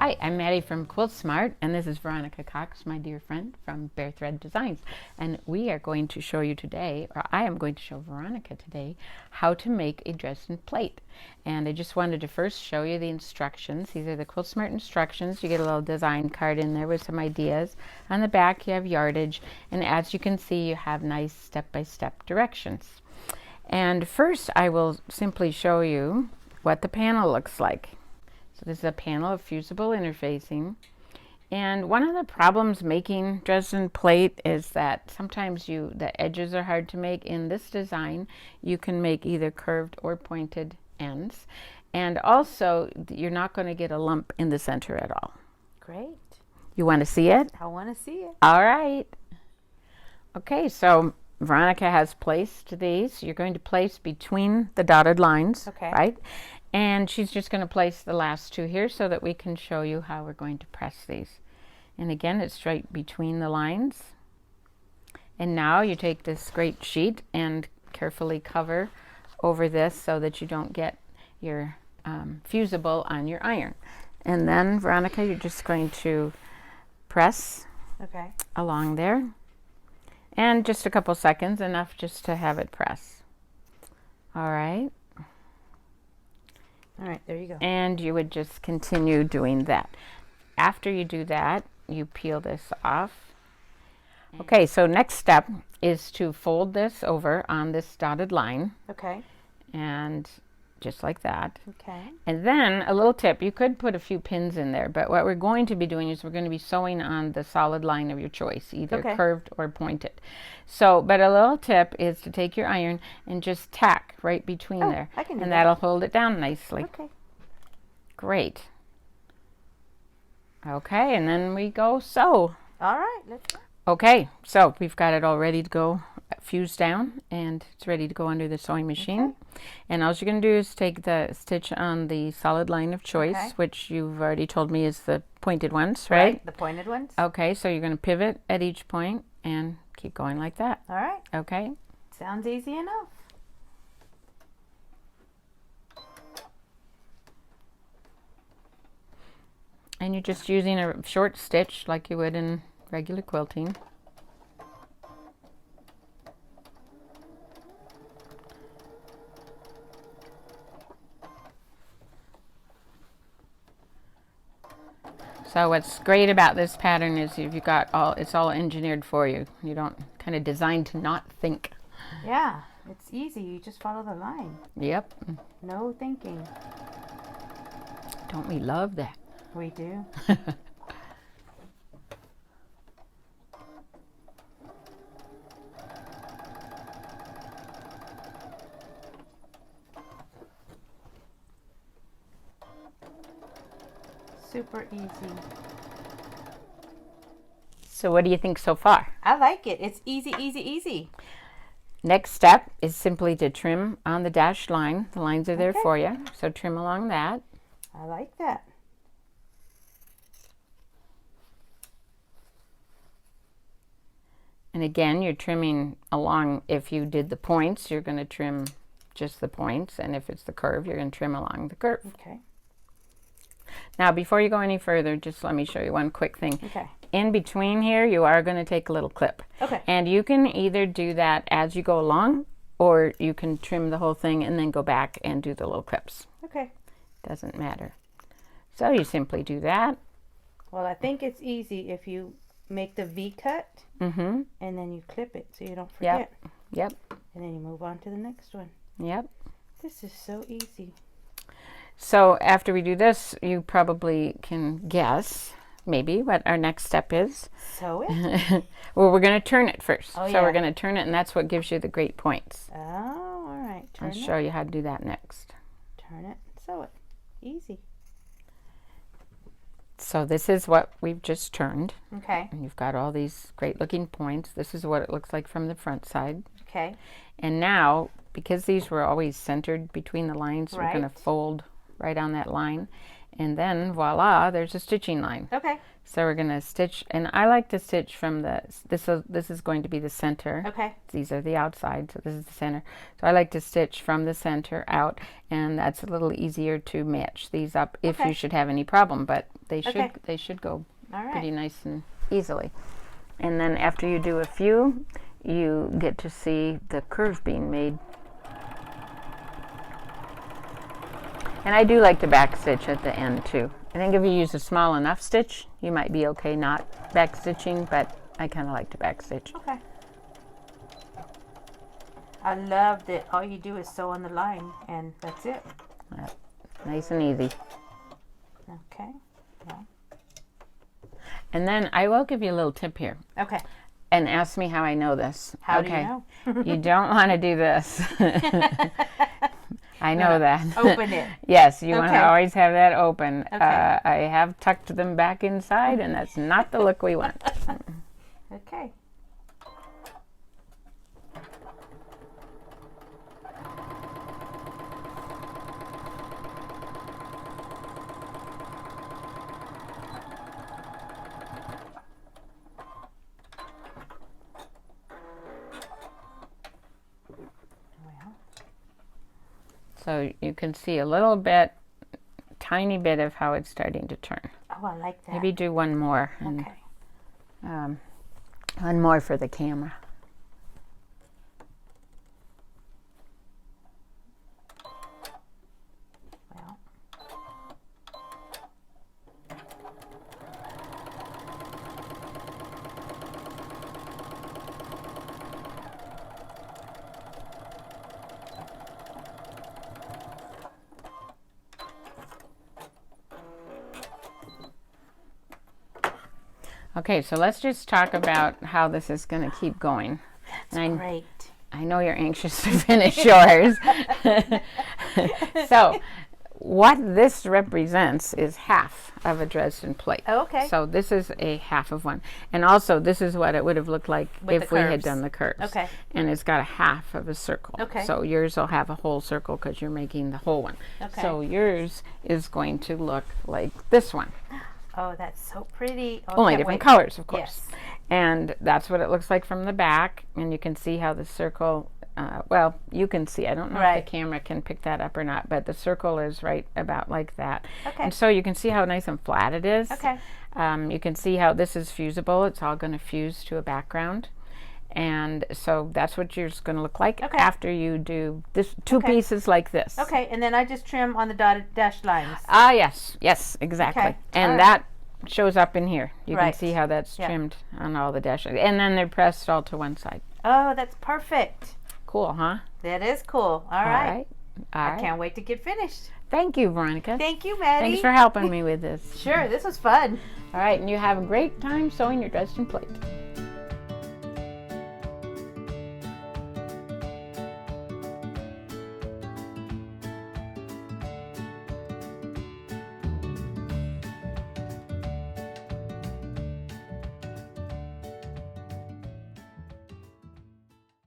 Hi, I'm Maddie from Quilt Smart, and this is Veronica Cox, my dear friend from Bare Thread Designs. And we are going to show you today, or I am going to show Veronica today, how to make a Dresden plate. And I just wanted to first show you the instructions. These are the Quilt Smart instructions. You get a little design card in there with some ideas. On the back you have yardage, and as you can see you have nice step-by-step directions. And first I will simply show you what the panel looks like. So this is a panel of fusible interfacing, and one of the problems making Dresden plate is that sometimes the edges are hard to make. In this design you can make either curved or pointed ends, and also you're not going to get a lump in the center at all. Great. You want to see it? I want to see it. All right. Okay, so Veronica has placed these. You're going to place between the dotted lines, okay, right? And she's just going to place the last two here so that we can show you how we're going to press these. And again, it's right between the lines. And now you take this great sheet and carefully cover over this so that you don't get your fusible on your iron. And then, Veronica, you're just going to press along there. And just a couple seconds, enough just to have it press. All right. All right, there you go. And you would just continue doing that. After you do that, you peel this off. Okay, so next step is to fold this over on this dotted line. Okay. And just like that. Okay. And then a little tip, you could put a few pins in there, but what we're going to be doing is we're going to be sewing on the solid line of your choice, either curved or pointed. So, but a little tip is to take your iron and just tack right between there. I can do and that. That'll hold it down nicely. Okay. Great. Okay, and then we go sew. All right, let's go. Okay, so we've got it all ready to go, fused down, and it's ready to go under the sewing machine. Okay. And all you're going to do is take the stitch on the solid line of choice, which you've already told me is the pointed ones, right? The pointed ones. Okay, so you're going to pivot at each point and keep going like that. All right. Okay. Sounds easy enough. And you're just using a short stitch like you would in regular quilting. So what's great about this pattern is you've got it's all engineered for you. You don't kind of designed to not think. Yeah, it's easy. You just follow the line. Yep. No thinking. Don't we love that? We do. Super easy. So what do you think so far? I like it. It's easy, easy, easy. Next step is simply to trim on the dashed line. The lines are there for you, so trim along that. I like that. And again, you're trimming along. If you did the points, you're going to trim just the points, and if it's the curve, you're going to trim along the curve. Okay. Now, before you go any further, just let me show you one quick thing. Okay. In between here, you are going to take a little clip. Okay. And you can either do that as you go along, or you can trim the whole thing and then go back and do the little clips. Okay. Doesn't matter. So you simply do that. Well, I think it's easy if you make the V cut and then you clip it so you don't forget. Yep. And then you move on to the next one. Yep. This is so easy. So after we do this, you probably can guess maybe what our next step is. Sew it? Well, we're going to turn it first. Oh, so we're going to turn it, and that's what gives you the great points. Oh, all right. I'll show you how to do that next. Turn it, sew it. Easy. So this is what we've just turned. Okay. And you've got all these great looking points. This is what it looks like from the front side. Okay. And now, because these were always centered between the lines, we're going to fold right on that line. And then, voila, there's a stitching line. Okay. So we're going to stitch, and I like to stitch from this is going to be the center. Okay. These are the outside, so this is the center. So I like to stitch from the center out, and that's a little easier to match these up if you should have any problem, but they should go pretty nice and easily. And then after you do a few, you get to see the curve being made. And I do like to back stitch at the end too. I think if you use a small enough stitch, you might be okay not back stitching, but I kind of like to back stitch. Okay. I love that all you do is sew on the line and that's it. Nice and easy. Okay. Well. And then I will give you a little tip here. Okay. And ask me how I know this. How do you know? You don't want to do this. I know that. Open it. Yes, you want to always have that open. Okay. I have tucked them back inside, and that's not the look we want. Okay. So you can see a little bit, tiny bit of how it's starting to turn. Oh, I like that. Maybe do one more. And, okay. One more for the camera. Well. Okay, so let's just talk about how this is going to keep going. That's great. I know you're anxious to finish yours. So what this represents is half of a Dresden plate. Oh, okay. So this is a half of one. And also this is what it would have looked like if we had done the curves. Okay. And it's got a half of a circle. Okay. So yours will have a whole circle because you're making the whole one. Okay. So yours is going to look like this one. Oh, that's so pretty. Oh, Only different colors, of course. Yes. And that's what it looks like from the back. And you can see how the circle, well, you can see. I don't know if the camera can pick that up or not, but the circle is right about like that. Okay. And so you can see how nice and flat it is. Okay. You can see how this is fusible. It's all going to fuse to a background. And so that's what yours is going to look like after you do this two pieces like this. Okay, and then I just trim on the dotted dashed lines. Ah, yes, yes, exactly. Okay. And that shows up in here. You Right. can see how that's trimmed on all the dashes. And then they're pressed all to one side. Oh, that's perfect. Cool, huh? That is cool. All right. All I right. can't wait to get finished. Thank you, Veronica. Thank you, Maddie. Thanks for helping me with this. Sure, this was fun. All right, and you have a great time sewing your Dresden plate.